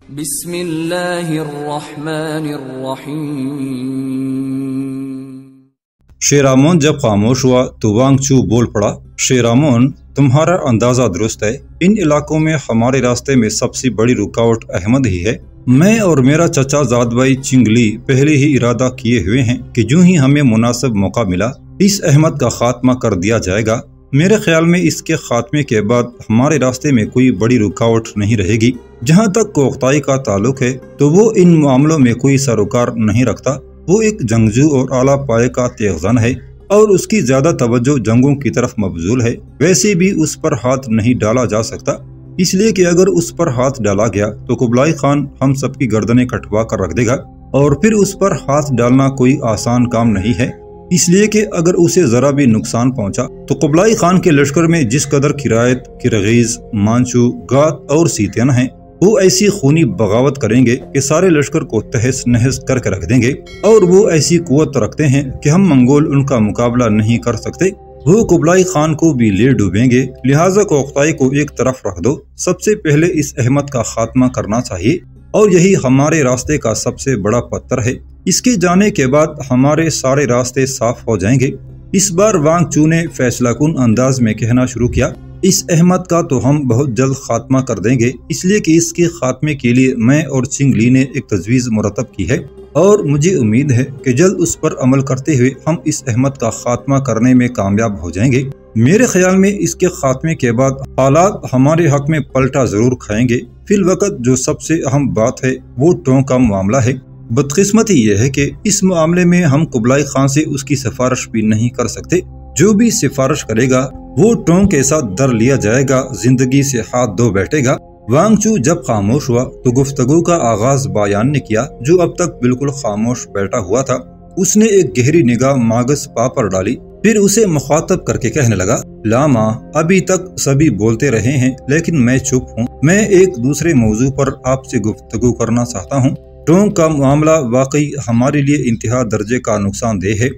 بسم اللہ الرحمن الرحیم۔ شیرامون جب خاموش ہوا تو وانگ چو بول پڑا، شیرامون تمہارا اندازہ درست ہے، ان علاقوں میں ہمارے راستے میں سب سے بڑی رکاوٹ احمد ہی ہے۔ میں اور میرا چچا زاد بھائی چنگلی پہلے ہی ارادہ کیے ہوئے ہیں کہ جو ہی ہمیں مناسب موقع ملا اس احمد کا خاتمہ کر دیا جائے گا۔ میرے خیال میں اس کے خاتمے کے بعد ہمارے راستے میں کوئی بڑی رکاوٹ نہیں رہے گی۔ جہاں تک کوختائی کا تعلق ہے تو وہ ان معاملوں میں کوئی سروکار نہیں رکھتا، وہ ایک جنگجو اور اعلیٰ پائے کا تیغزن ہے اور اس کی زیادہ توجہ جنگوں کی طرف مبذول ہے۔ ویسے بھی اس پر ہاتھ نہیں ڈالا جا سکتا، اس لیے کہ اگر اس پر ہاتھ ڈالا گیا تو قبلائی خان ہم سب کی گردنیں کٹوا کر رکھ دے گا، اور پھر اس پر ہاتھ ڈالنا کوئی آسان کام نہیں ہے، اس لیے کہ اگر اسے ذرا بھی نقصان پہنچا تو قبلائی خان کے لشکر میں جس قدر کرایت، کرغیز، مانچو، گات اور سیتین ہیں وہ ایسی خونی بغاوت کریں گے کہ سارے لشکر کو تہس نہس کر کے رکھ دیں گے، اور وہ ایسی قوت رکھتے ہیں کہ ہم منگول ان کا مقابلہ نہیں کر سکتے۔ وہ قبلائی خان کو بھی لے ڈوبیں گے، لہٰذا کوختائی کو ایک طرف رکھ دو۔ سب سے پہلے اس احمد کا خاتمہ کرنا چاہیے، اور یہی ہمارے راستے کا سب سے بڑا پتھر ہے۔ اس کے جانے کے بعد ہمارے سارے راستے صاف ہو جائیں گے۔ اس بار وانگ چو نے فیصلہ کن انداز میں کہنا شروع کیا، اس احمد کا تو ہم بہت جلد خاتمہ کر دیں گے، اس لیے کہ اس کے خاتمے کے لیے میں اور چنگلی نے ایک تجویز مرتب کی ہے، اور مجھے امید ہے کہ جلد اس پر عمل کرتے ہوئے ہم اس احمد کا خاتمہ کرنے میں کامیاب ہو جائیں گے۔ میرے خیال میں اس کے خاتمے کے بعد حالات ہمارے حق میں پلٹا ضرور کھائیں گے۔ فی الوقت جو سب سے اہم بات ہے وہ ٹون کا معاملہ ہے۔ بدقسمتی یہ ہے کہ اس معاملے میں ہم قبلائی خان سے اس کی سفارش بھی نہیں کر سکتے۔ جو بھی سفارش کرے گا وہ ٹون کے ساتھ در لیا جائے گا، زندگی سے ہاتھ دھو بیٹھے گا۔ وانگ چو جب خاموش ہوا تو گفتگو کا آغاز بایان نے کیا، جو اب تک بالکل خاموش بیٹھا ہوا تھا۔ اس نے ایک گہری نگاہ ماگس پا پر ڈالی، پھر اسے مخاطب کر کے کہنے لگا، لاما ابھی تک سبھی بولتے رہے ہیں لیکن میں چپ ہوں۔ میں ایک دوسرے موضوع پر آپ سے گفتگو کرنا چاہتا ہوں۔ ٹونگ کا معاملہ واقعی ہمارے لیے انتہا درجے کا نقصان دہ ہے۔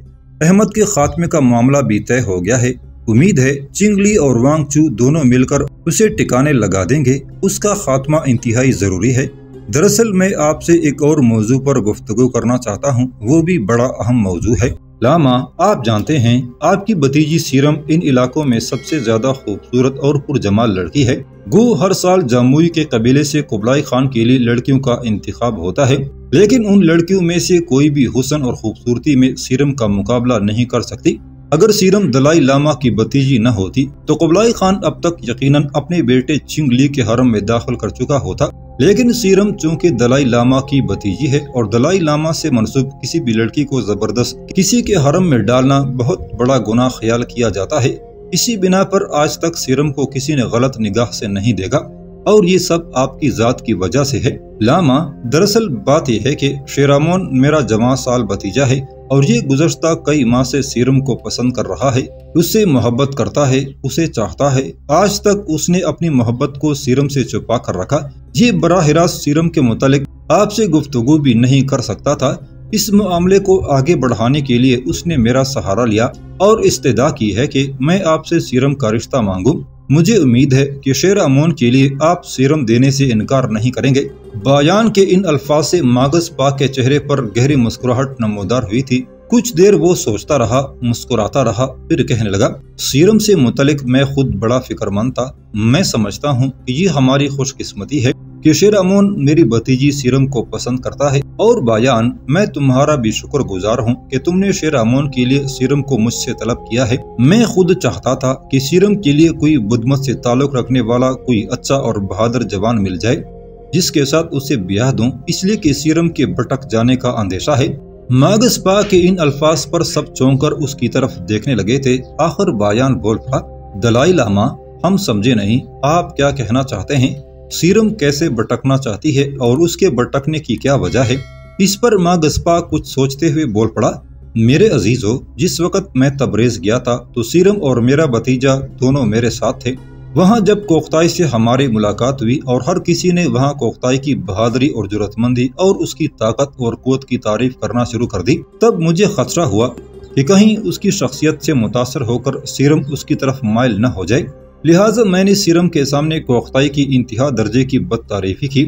احمد کے خاتمے کا معاملہ بھی طے ہو گیا ہے۔ امید ہے چنگلی اور وانگ چو دونوں مل کر اسے ٹکانے لگا دیں گے۔ اس کا خاتمہ انتہائی ضروری ہے۔ دراصل میں آپ سے ایک اور موضوع پر گفتگو کرنا چاہتا ہوں، وہ بھی بڑا اہم موضوع ہے۔ لاما آپ جانتے ہیں آپ کی بھتیجی سیرم ان علاقوں میں سب سے زیادہ خوبصورت اور پرجمال لڑکی ہے۔ گو ہر سال جاموئی کے قبیلے سے قبلائی خان کے لیے لڑکیوں کا انتخاب ہوتا ہے، لیکن ان لڑکیوں میں سے کوئی بھی حسن اور خوبصورتی میں سیرم کا مقابلہ نہیں کر سکتی۔ اگر سیرم دلائی لاما کی بھتیجی نہ ہوتی تو قبلائی خان اب تک یقیناً اپنے بیٹے چنگلی کے حرم میں داخل کر چکا ہوتا، لیکن سیرم چونکہ دلائی لاما کی بھتیجی ہے اور دلائی لاما سے منسوب کسی بھی لڑکی کو زبردست کسی کے حرم میں ڈالنا بہت بڑا گناہ خیال کیا جاتا ہے۔ اسی بنا پر آج تک سیرم کو کسی نے غلط نگاہ سے نہیں دیکھا، اور یہ سب آپ کی ذات کی وجہ سے ہے۔ لاما دراصل بات یہ ہے کہ شیرامون میرا جوان سال بھتیجا ہے، اور یہ گزشتہ کئی ماہ سے سیرم کو پسند کر رہا ہے، اس سے محبت کرتا ہے، اسے چاہتا ہے۔ آج تک اس نے اپنی محبت کو سیرم سے چھپا کر رکھا۔ یہ براہ راست سیرم کے متعلق آپ سے گفتگو بھی نہیں کر سکتا تھا۔ اس معاملے کو آگے بڑھانے کے لیے اس نے میرا سہارا لیا اور استدعا کی ہے کہ میں آپ سے سیرم کا رشتہ مانگوں۔ مجھے امید ہے کہ شیرامون کے لیے آپ سیرم دینے سے انکار نہیں کریں گے۔ بایان کے ان الفاظ سے ماگس پا کے چہرے پر گہری مسکراہٹ نمودار ہوئی تھی۔ کچھ دیر وہ سوچتا رہا، مسکراتا رہا، پھر کہنے لگا، سیرم سے متعلق میں خود بڑا فکر مند تھا۔ میں سمجھتا ہوں کہ یہ ہماری خوش قسمتی ہے کہ شیرامون میری بھتیجی سیرم کو پسند کرتا ہے، اور بایان میں تمہارا بھی شکر گزار ہوں کہ تم نے شیرامون کے لیے سیرم کو مجھ سے طلب کیا ہے۔ میں خود چاہتا تھا کہ سیرم کے لیے کوئی بدمت سے تعلق رکھنے والا کوئی اچھا اور بہادر جوان مل جائے جس کے ساتھ اسے بیاہ دوں، اس لیے کہ سیرم کے بھٹک جانے کا اندیشہ ہے۔ ماگس پا کے ان الفاظ پر سب چونک کر اس کی طرف دیکھنے لگے تھے۔ آخر بایان بول پڑا، دلائی لاما ہم سمجھے نہیں، آپ کیا کہنا چاہتے ہیں؟ سیرم کیسے بھٹکنا چاہتی ہے اور اس کے بھٹکنے کی کیا وجہ ہے؟ اس پر ماگس پا کچھ سوچتے ہوئے بول پڑا، میرے عزیزو، جس وقت میں تبریز گیا تھا تو سیرم اور میرا بھتیجا دونوں میرے ساتھ تھے۔ وہاں جب کوختائی سے ہماری ملاقات ہوئی اور ہر کسی نے وہاں کوختائی کی بہادری اور جرأت مندی اور اس کی طاقت اور قوت کی تعریف کرنا شروع کر دی، تب مجھے خدشہ ہوا کہ کہیں اس کی شخصیت سے متاثر ہو کر سیرم اس کی طرف مائل نہ ہو جائے۔ لہٰذا میں نے سیرم کے سامنے کوختائی کی انتہا درجے کی بد تعریفی کی۔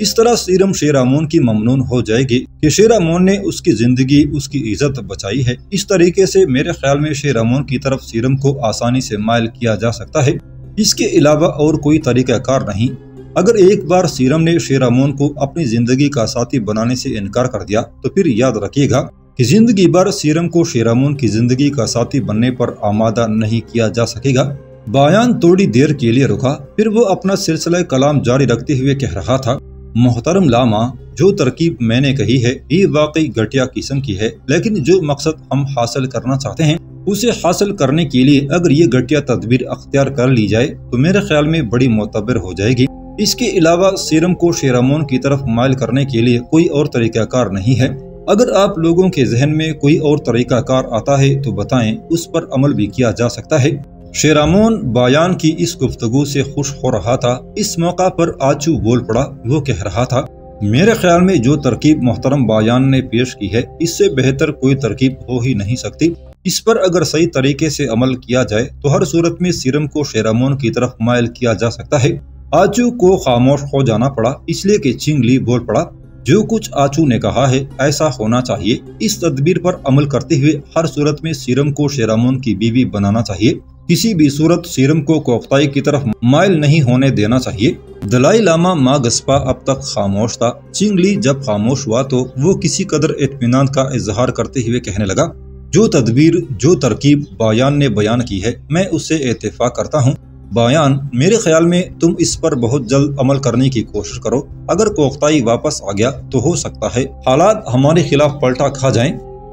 اس طرح سیرم شیرامون کی ممنون ہو جائے گی کہ شیرامون نے اس کی زندگی، اس کی عزت بچائی ہے۔ اس طریقے سے میرے خیال میں شیرامون کی طرف سیرم کو آسانی سے مائل کیا جا سکتا ہے، اس کے علاوہ اور کوئی طریقہ کار نہیں۔ اگر ایک بار سیرم نے شیرامون کو اپنی زندگی کا ساتھی بنانے سے انکار کر دیا تو پھر یاد رکھیے گا کہ زندگی بھر سیرم کو شیرامون کی زندگی کا ساتھی بننے پر آمادہ نہیں کیا جا سکے گا۔ بایان تھوڑی دیر کے لیے رکا، پھر وہ اپنا سلسلہ کلام جاری رکھتے ہوئے کہہ رہا تھا، محترم لاما، جو ترکیب میں نے کہی ہے یہ واقعی گھٹیا قسم کی ہے، لیکن جو مقصد ہم حاصل کرنا چاہتے ہیں اسے حاصل کرنے کے لیے اگر یہ گھٹیا تدبیر اختیار کر لی جائے تو میرے خیال میں بڑی معتبر ہو جائے گی۔ اس کے علاوہ سیرم کو شیرامون کی طرف مائل کرنے کے لیے کوئی اور طریقہ کار نہیں ہے۔ اگر آپ لوگوں کے ذہن میں کوئی اور طریقہ کار آتا ہے تو بتائیں، اس پر عمل بھی کیا جا سکتا ہے۔ شیرامون بایان کی اس گفتگو سے خوش ہو رہا تھا۔ اس موقع پر آچو بول پڑا، وہ کہہ رہا تھا، میرے خیال میں جو ترکیب محترم بایان نے پیش کی ہے اس سے بہتر کوئی ترکیب ہو ہی نہیں سکتی۔ اس پر اگر صحیح طریقے سے عمل کیا جائے تو ہر صورت میں سیرم کو شیرامون کی طرف مائل کیا جا سکتا ہے۔ آچو کو خاموش ہو جانا پڑا، اس لیے کہ چنگ لی بول پڑا، جو کچھ آچو نے کہا ہے ایسا ہونا چاہیے۔ اس تدبیر پر عمل کرتے ہوئے ہر صورت میں سیرم کو شیرامون کی بیوی بنانا چاہیے، کسی بھی صورت سیرم کو کوختائی کی طرف مائل نہیں ہونے دینا چاہیے۔ دلائی لاما ماگسپا اب تک خاموش تھا۔ چنگ لی جب خاموش ہوا تو وہ کسی قدر اطمینان کا اظہار کرتے ہوئے کہنے لگا، جو تدبیر، جو ترکیب بایان نے بیان کی ہے میں اس سے اتفاق کرتا ہوں۔ بایان، میرے خیال میں تم اس پر بہت جلد عمل کرنے کی کوشش کرو۔ اگر کوختائی واپس آ گیا تو ہو سکتا ہے حالات ہمارے خلاف پلٹا کھا جائیں۔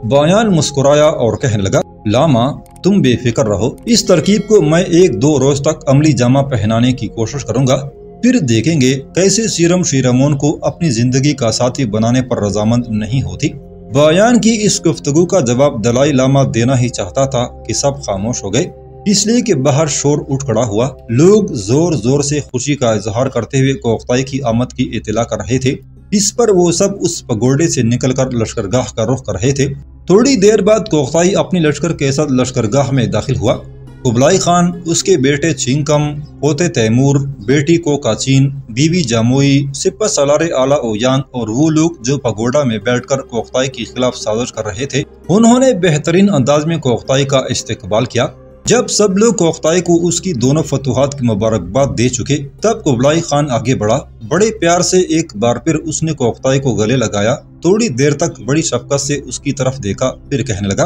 بایان مسکرایا اور کہنے لگا، لاما تم بے فکر رہو، اس ترکیب کو میں 1-2 روز تک عملی جامہ پہنانے کی کوشش کروں گا، پھر دیکھیں گے کیسے سیرم شیرامون کو اپنی زندگی کا ساتھی بنانے پر رضامند نہیں ہوتی۔ بایان کی اس گفتگو کا جواب دلائی لاما دینا ہی چاہتا تھا کہ سب خاموش ہو گئے، اس لیے کہ باہر شور اٹھ کھڑا ہوا۔ لوگ زور زور سے خوشی کا اظہار کرتے ہوئے کوختائی کی آمد کی اطلاع کر رہے تھے۔ اس پر وہ سب اس پگوڑے سے نکل کر لشکرگاہ کا رخ کر رہے تھے۔ تھوڑی دیر بعد کوختائی اپنی لشکر کے ساتھ لشکرگاہ میں داخل ہوا۔ قبلائی خان، اس کے بیٹے چینکم، پوتے تیمور، بیٹی کوکاچین، بیوی جاموئی، سپہ سالار اعلیٰ اویانگ اور وہ لوگ جو پگوڑا میں بیٹھ کر کوختائی کے خلاف سازش کر رہے تھے، انہوں نے بہترین انداز میں کوختائی کا استقبال کیا۔ جب سب لوگ کوختائی کو اس کی دونوں فتوحات کی مبارکباد دے چکے تب قبلائی خان آگے بڑھا۔ بڑے پیار سے ایک بار پھر اس نے کوختائی کو گلے لگایا، تھوڑی دیر تک بڑی شفقت سے اس کی طرف دیکھا، پھر کہنے لگا،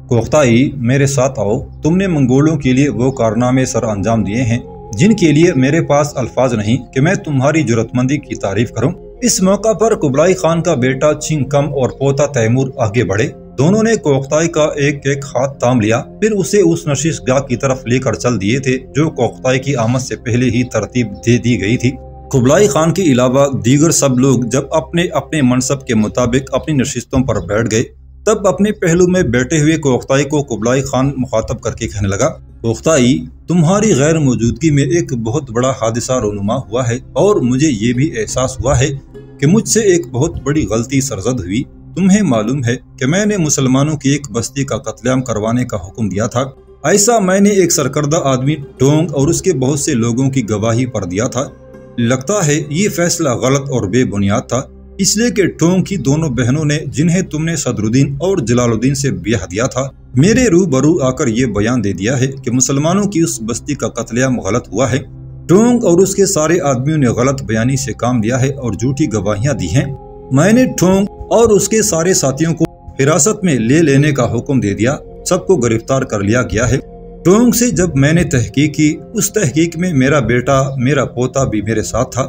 کوختائی میرے ساتھ آؤ، تم نے منگولوں کے لیے وہ کارنامے سر انجام دیے ہیں جن کے لیے میرے پاس الفاظ نہیں کہ میں تمہاری جرأت مندی کی تعریف کروں۔ اس موقع پر قبلائی خان کا بیٹا چینکم اور پوتا تیمور آگے بڑھے۔ دونوں نے کوختائی کا ایک ایک ہاتھ تھام لیا، پھر اسے اس نشست گاہ کی طرف لے کر چل دیے تھے جو کوختائی کی آمد سے پہلے ہی ترتیب دے دی گئی تھی۔ قبلائی خان کے علاوہ دیگر سب لوگ جب اپنے اپنے منصب کے مطابق اپنی نشستوں پر بیٹھ گئے تب اپنے پہلو میں بیٹھے ہوئے کوختائی کو قبلائی خان مخاطب کر کے کہنے لگا، کوختائی، تمہاری غیر موجودگی میں ایک بہت بڑا حادثہ رونما ہوا ہے اور مجھے یہ بھی احساس ہوا ہے کہ مجھ سے ایک بہت بڑی غلطی سرزد ہوئی۔ تمہیں معلوم ہے کہ میں نے مسلمانوں کی ایک بستی کا قتل عام کروانے کا حکم دیا تھا۔ ایسا میں نے ایک سرکردہ آدمی ٹونگ اور اس کے بہت سے لوگوں کی گواہی پر دیا تھا۔ لگتا ہے یہ فیصلہ غلط اور بے بنیاد تھا، اس لیے کہ ٹونگ کی دونوں بہنوں نے جنہیں تم نے صدر الدین اور جلال الدین سے بیاہ دیا تھا میرے روبرو آ کر یہ بیان دے دیا ہے کہ مسلمانوں کی اس بستی کا قتل عام غلط ہوا ہے۔ ٹونگ اور اس کے سارے آدمیوں نے غلط بیانی سے کام لیا ہے اور جھوٹی گواہیاں دی ہیں۔ میں نے ٹونگ اور اس کے سارے ساتھیوں کو حراست میں لے لینے کا حکم دے دیا، سب کو گرفتار کر لیا گیا ہے۔ ٹونگ سے جب میں نے تحقیق کی، اس تحقیق میں میرا بیٹا، میرا پوتا بھی میرے ساتھ تھا۔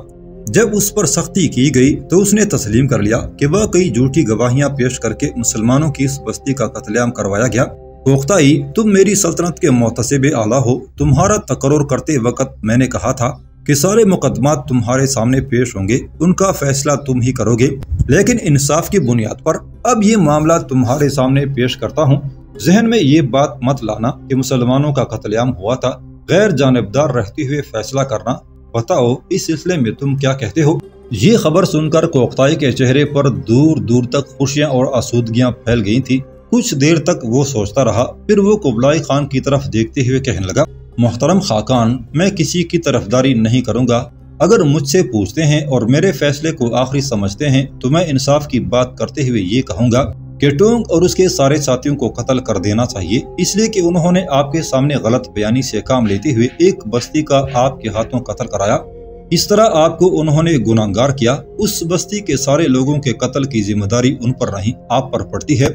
جب اس پر سختی کی گئی تو اس نے تسلیم کر لیا کہ واقعی جھوٹی گواہیاں پیش کر کے مسلمانوں کی اس بستی کا قتل عام کروایا گیا۔ کوختائی، تم میری سلطنت کے محتسب اعلیٰ ہو، تمہارا تقرر کرتے وقت میں نے کہا تھا کہ سارے مقدمات تمہارے سامنے پیش ہوں گے، ان کا فیصلہ تم ہی کرو گے، لیکن انصاف کی بنیاد پر اب یہ معاملہ تمہارے سامنے پیش کرتا ہوں۔ ذہن میں یہ بات مت لانا کہ مسلمانوں کا قتل عام ہوا تھا، غیر جانبدار رہتے ہوئے فیصلہ کرنا۔ بتاؤ اس سلسلے میں تم کیا کہتے ہو؟ یہ خبر سن کر کوختائی کے چہرے پر دور دور تک خوشیاں اور آسودگیاں پھیل گئی تھی۔ کچھ دیر تک وہ سوچتا رہا، پھر وہ قبلائی خان کی طرف دیکھتے ہوئے کہنے لگا، محترم خاقان، میں کسی کی طرفداری نہیں کروں گا، اگر مجھ سے پوچھتے ہیں اور میرے فیصلے کو آخری سمجھتے ہیں تو میں انصاف کی بات کرتے ہوئے یہ کہوں گا کہ ٹونگ اور اس کے سارے ساتھیوں کو قتل کر دینا چاہیے، اس لیے کہ انہوں نے آپ کے سامنے غلط بیانی سے کام لیتے ہوئے ایک بستی کا آپ کے ہاتھوں قتل کرایا۔ اس طرح آپ کو انہوں نے گناہگار کیا۔ اس بستی کے سارے لوگوں کے قتل کی ذمہ داری ان پر نہیں، آپ پر پڑتی ہے،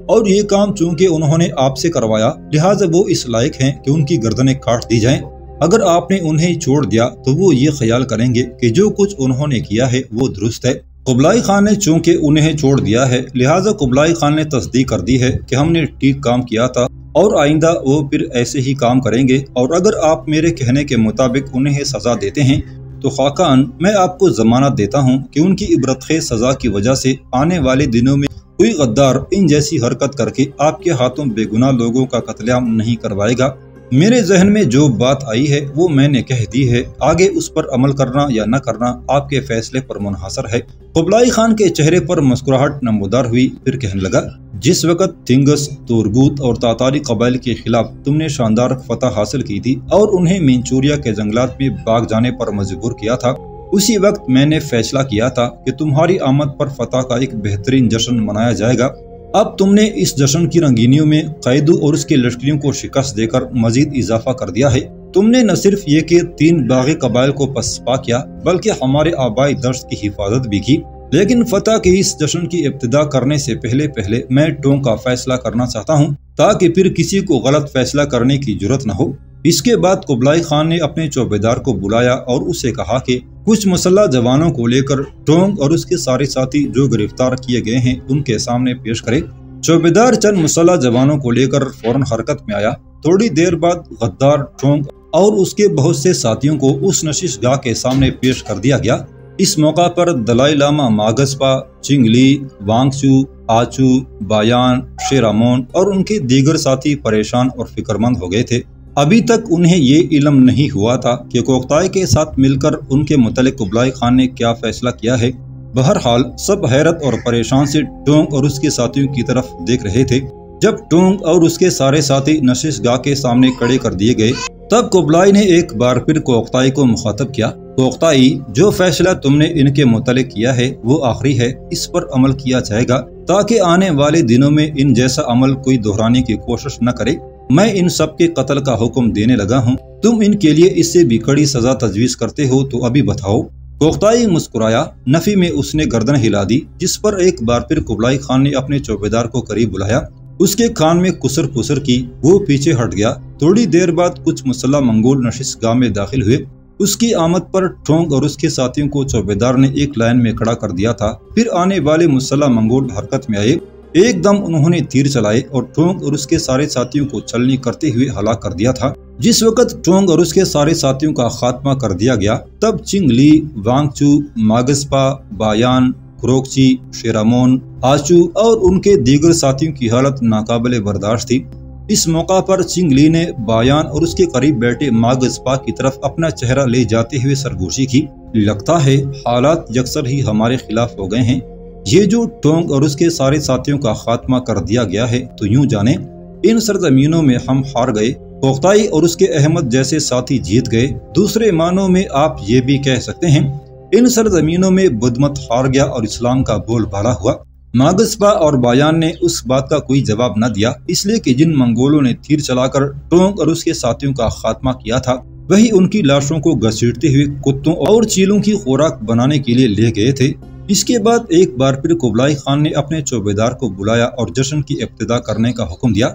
اور یہ کام چونکہ انہوں نے آپ سے کروایا لہٰذا وہ اس لائق ہیں کہ ان کی گردنیں کاٹ دی جائیں۔ اگر آپ نے انہیں چھوڑ دیا تو وہ یہ خیال کریں گے کہ جو کچھ انہوں نے کیا ہے وہ درست ہے۔ قبلائی خان نے چونکہ انہیں چھوڑ دیا ہے لہٰذا قبلائی خان نے تصدیق کر دی ہے کہ ہم نے ٹھیک کام کیا تھا اور آئندہ وہ پھر ایسے ہی کام کریں گے، اور اگر آپ میرے کہنے کے مطابق انہیں سزا دیتے ہیں تو خاقان میں آپ کو ضمانت دیتا ہوں کہ ان کی عبرت خیز سزا کی وجہ سے آنے والے دنوں میں کوئی غدار ان جیسی حرکت کر کے آپ کے ہاتھوں بے گناہ لوگوں کا قتل عام نہیں کروائے گا۔ میرے ذہن میں جو بات آئی ہے وہ میں نے کہہ دی ہے، آگے اس پر عمل کرنا یا نہ کرنا آپ کے فیصلے پر منحصر ہے۔ قبلائی خان کے چہرے پر مسکراہٹ نمودار ہوئی، پھر کہنے لگا، جس وقت تھنگس، تورگوت اور تاتاری قبائل کے خلاف تم نے شاندار فتح حاصل کی تھی اور انہیں مینچوریا کے جنگلات میں بھاگ جانے پر مجبور کیا تھا، اسی وقت میں نے فیصلہ کیا تھا کہ تمہاری آمد پر فتح کا ایک بہترین جشن منایا جائے گا۔ اب تم نے اس جشن کی رنگینیوں میں قیدو اور اس کے لشکریوں کو شکست دے کر مزید اضافہ کر دیا ہے۔ تم نے نہ صرف یہ کہ 3 باغی قبائل کو پسپا کیا بلکہ ہمارے آبائی دشت کی حفاظت بھی کی، لیکن فتح کے اس جشن کی ابتدا کرنے سے پہلے میں ٹونگ کا فیصلہ کرنا چاہتا ہوں تاکہ پھر کسی کو غلط فیصلہ کرنے کی جرت نہ ہو۔ اس کے بعد قبلائی خان نے اپنے چوبیدار کو بلایا اور اسے کہا کہ کچھ مسلح جوانوں کو لے کر ٹونگ اور اس کے سارے ساتھی جو گرفتار کیے گئے ہیں ان کے سامنے پیش کرے۔ چوبیدار چند مسلح جوانوں کو لے کر فوراً حرکت میں آیا۔ تھوڑی دیر بعد غدار ٹونگ اور اس کے بہت سے ساتھیوں کو اس نشش گاہ کے سامنے پیش کر دیا گیا۔ اس موقع پر دلائی لاما ماگسپا، چنگ لی، وانگ چو، آچو، بایان، شیرامون اور ان کے دیگر ساتھی پریشان اور فکر مند ہو گئے تھے۔ ابھی تک انہیں یہ علم نہیں ہوا تھا کہ کوکتائے کے ساتھ مل کر ان کے متعلق قبلائی خان نے کیا فیصلہ کیا ہے۔ بہرحال سب حیرت اور پریشان سے ٹونگ اور اس کے ساتھیوں کی طرف دیکھ رہے تھے۔ جب ٹونگ اور اس کے سارے ساتھی نشش گاہ کے سامنے کھڑے کر دیے گئے تب قبلائی نے ایک بار پھر کوکتائی کو مخاطب کیا، کوکتائی، جو فیصلہ تم نے ان کے متعلق کیا ہے وہ آخری ہے، اس پر عمل کیا جائے گا تاکہ آنے والے دنوں میں ان جیسا عمل کوئی دہرانے کی کوشش نہ کرے۔ میں ان سب کے قتل کا حکم دینے لگا ہوں، تم ان کے لیے اس سے بھی کڑی سزا تجویز کرتے ہو تو ابھی بتاؤ۔ کوکتائی مسکرایا، نفی میں اس نے گردن ہلا دی، جس پر ایک بار پھر قبلائی خان نے اپنے چوبیدار کو قریب بلایا، اس کے کان میں کسر کی، وہ پیچھے ہٹ گیا۔ تھوڑی دیر بعد کچھ مسلح منگول نشست گاہ میں داخل ہوئے۔ اس کی آمد پر ٹونگ اور اس کے ساتھیوں کو چوبیدار نے ایک لائن میں کھڑا کر دیا تھا۔ پھر آنے والے مسلح منگول حرکت میں آئے، ایک دم انہوں نے تیر چلائے اور ٹونگ اور اس کے سارے ساتھیوں کو چھلنی کرتے ہوئے ہلاک کر دیا تھا۔ جس وقت ٹونگ اور اس کے سارے ساتھیوں کا خاتمہ کر دیا گیا تب چنگ لی، وانگ چو، ماگسپا، بایان، کروکچی، شیرامون، آچو اور ان کے دیگر ساتھیوں کی حالت ناقابل برداشت تھی۔ اس موقع پر چنگ لی نے بایان اور اس کے قریب بیٹھے ماگسپا کی طرف اپنا چہرہ لے جاتے ہوئے سرگوشی کی، لگتا ہے حالات یکسر ہی ہمارے خلاف ہو گئے ہیں۔ یہ جو ٹونگ اور اس کے سارے ساتھیوں کا خاتمہ کر دیا گیا ہے تو یوں جانیں ان سرزمینوں میں ہم ہار گئے، کوکتائی اور اس کے احمد جیسے ساتھی جیت گئے۔ دوسرے معنوں میں آپ یہ بھی کہہ سکتے ہیں ان سرزمینوں میں بدھ مت ہار گیا اور اسلام کا بول بالا ہوا۔ ماگسپا اور بایان نے اس بات کا کوئی جواب نہ دیا، اس لیے کہ جن منگولوں نے تیر چلا کر ٹونگ اور اس کے ساتھیوں کا خاتمہ کیا تھا وہی ان کی لاشوں کو گھسیٹتے ہوئے کتوں اور چیلوں کی خوراک بنانے کے لیے لے گئے تھے۔ اس کے بعد ایک بار پھر قبلائی خان نے اپنے چوبیدار کو بلایا اور جشن کی ابتدا کرنے کا حکم دیا۔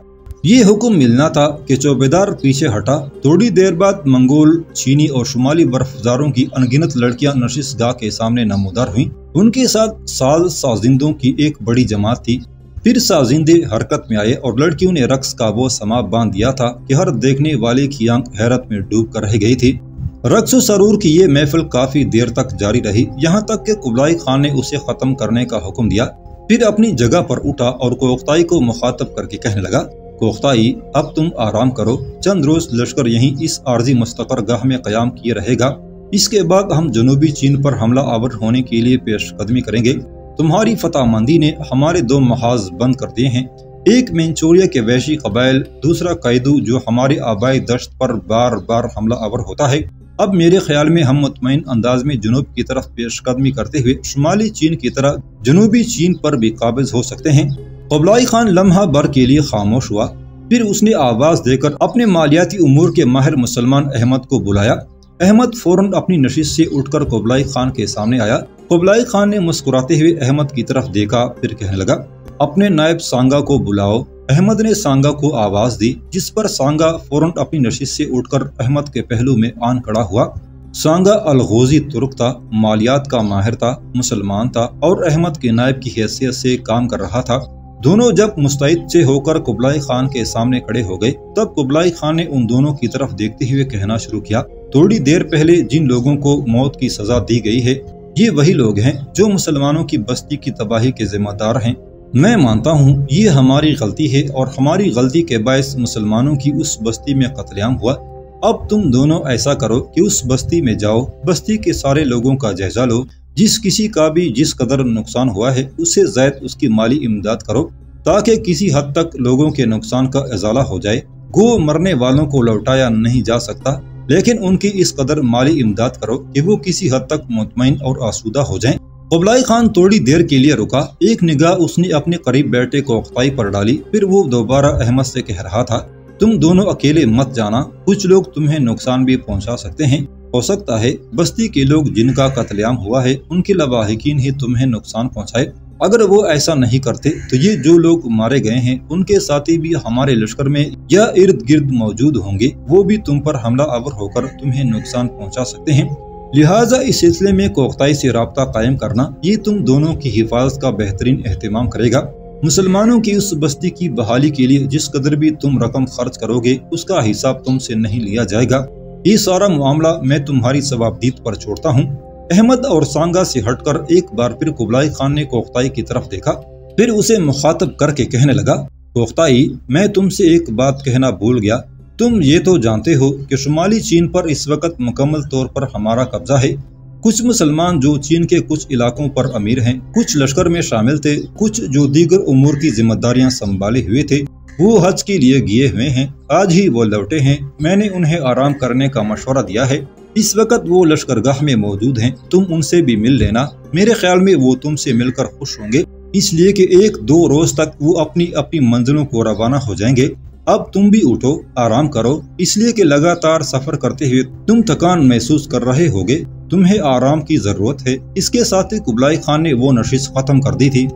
یہ حکم ملنا تھا کہ چوبیدار پیچھے ہٹا۔ تھوڑی دیر بعد منگول، چینی اور شمالی برفزاروں کی انگنت لڑکیاں نشست گاہ کے سامنے نمودار ہوئیں۔ ان کے ساتھ سازندوں کی ایک بڑی جماعت تھی۔ پھر سازندے حرکت میں آئے اور لڑکیوں نے رقص کا وہ سما باندھ دیا تھا کہ ہر دیکھنے والے کی آنکھ حیرت میں ڈوب کر رہ گئی تھی۔ رقص و سرور کی یہ محفل کافی دیر تک جاری رہی، یہاں تک کہ قبلائی خان نے اسے ختم کرنے کا حکم دیا۔ پھر اپنی جگہ پر اٹھا اور کوکتائی کو مخاطب کر کے کہنے لگا، کوکتائی، اب تم آرام کرو، چند روز لشکر یہیں اس عارضی مستقر گاہ میں قیام کیے رہے گا، اس کے بعد ہم جنوبی چین پر حملہ آور ہونے کے لیے پیش قدمی کریں گے۔ تمہاری فتح مندی نے ہمارے 2 محاذ بند کر دیے ہیں، ایک مینچوریا کے وحشی قبائل، دوسرا قیدو جو ہمارے آبائی دشت پر بار بار حملہ آور ہوتا ہے۔ اب میرے خیال میں ہم مطمئن انداز میں جنوب کی طرف پیش قدمی کرتے ہوئے شمالی چین کی طرح جنوبی چین پر بھی قابض ہو سکتے ہیں۔ قبلائی خان لمحہ بھر کے لیے خاموش ہوا، پھر اس نے آواز دے کر اپنے مالیاتی امور کے ماہر مسلمان احمد کو بلایا۔ احمد فوراً اپنی نشست سے اٹھ کر قبلائی خان کے سامنے آیا۔ قبلائی خان نے مسکراتے ہوئے احمد کی طرف دیکھا، پھر کہنے لگا، اپنے نائب سانگا کو بلاؤ۔ احمد نے سانگا کو آواز دی، جس پر سانگا فوراً اپنی نشست سے اٹھ کر احمد کے پہلو میں آن کھڑا ہوا۔ سانگا الغوزی ترک تھا، مالیات کا ماہر تھا، مسلمان تھا اور احمد کے نائب کی حیثیت سے کام کر رہا تھا۔ دونوں جب مستعد سے ہو کر قبلائی خان کے سامنے کھڑے ہو گئے، تب قبلائی خان نے ان دونوں کی طرف دیکھتے ہوئے کہنا شروع کیا، تھوڑی دیر پہلے جن لوگوں کو موت کی سزا دی گئی ہے، یہ وہی لوگ ہیں جو مسلمانوں کی بستی کی تباہی کے ذمہ دار ہیں۔ میں مانتا ہوں یہ ہماری غلطی ہے اور ہماری غلطی کے باعث مسلمانوں کی اس بستی میں قتل عام ہوا۔ اب تم دونوں ایسا کرو کہ اس بستی میں جاؤ، بستی کے سارے لوگوں کا جائزہ لو، جس کسی کا بھی جس قدر نقصان ہوا ہے اس سے زائد اس کی مالی امداد کرو، تاکہ کسی حد تک لوگوں کے نقصان کا ازالہ ہو جائے۔ گو مرنے والوں کو لوٹایا نہیں جا سکتا، لیکن ان کی اس قدر مالی امداد کرو کہ وہ کسی حد تک مطمئن اور آسودہ ہو جائیں۔ قبلائی خان تھوڑی دیر کے لیے رکا، ایک نگاہ اس نے اپنے قریب بیٹھے کوختائی پر ڈالی، پھر وہ دوبارہ احمد سے کہہ رہا تھا، تم دونوں اکیلے مت جانا، کچھ لوگ تمہیں نقصان بھی پہنچا سکتے ہیں۔ ہو سکتا ہے بستی کے لوگ جن کا قتل عام ہوا ہے ان کے لواحقین ہی تمہیں نقصان پہنچائے۔ اگر وہ ایسا نہیں کرتے تو یہ جو لوگ مارے گئے ہیں ان کے ساتھی بھی ہمارے لشکر میں یا ارد گرد موجود ہوں گے، وہ بھی تم پر حملہ آور ہو کر تمہیں نقصان پہنچا سکتے ہیں۔ لہٰذا اس سلسلے میں کوختائی سے رابطہ قائم کرنا یہ تم دونوں کی حفاظت کا بہترین اہتمام کرے گا۔ مسلمانوں کی اس بستی کی بحالی کے لیے جس قدر بھی تم رقم خرچ کرو گے اس کا حساب تم سے نہیں لیا جائے گا۔ یہ سارا معاملہ میں تمہاری ثوابدید پر چھوڑتا ہوں۔ احمد اور سانگا سے ہٹ کر ایک بار پھر قبلائی خان نے کوختائی کی طرف دیکھا، پھر اسے مخاطب کر کے کہنے لگا، کوختائی، میں تم سے ایک بات کہنا بھول گیا۔ تم یہ تو جانتے ہو کہ شمالی چین پر اس وقت مکمل طور پر ہمارا قبضہ ہے۔ کچھ مسلمان جو چین کے کچھ علاقوں پر امیر ہیں، کچھ لشکر میں شامل تھے، کچھ جو دیگر امور کی ذمہ داریاں سنبھالے ہوئے تھے، وہ حج کے لیے گئے ہوئے ہیں، آج ہی وہ لوٹے ہیں۔ میں نے انہیں آرام کرنے کا مشورہ دیا ہے، اس وقت وہ لشکرگاہ میں موجود ہیں، تم ان سے بھی مل لینا۔ میرے خیال میں وہ تم سے مل کر خوش ہوں گے، اس لیے کہ 1-2 روز تک وہ اپنی منزلوں کو روانہ ہو جائیں گے۔ اب تم بھی اٹھو، آرام کرو، اس لیے کہ لگاتار سفر کرتے ہوئے تم تھکان محسوس کر رہے ہوگے، تمہیں آرام کی ضرورت ہے۔ اس کے ساتھ ہی قبلائی خان نے وہ نشست ختم کر دی تھی۔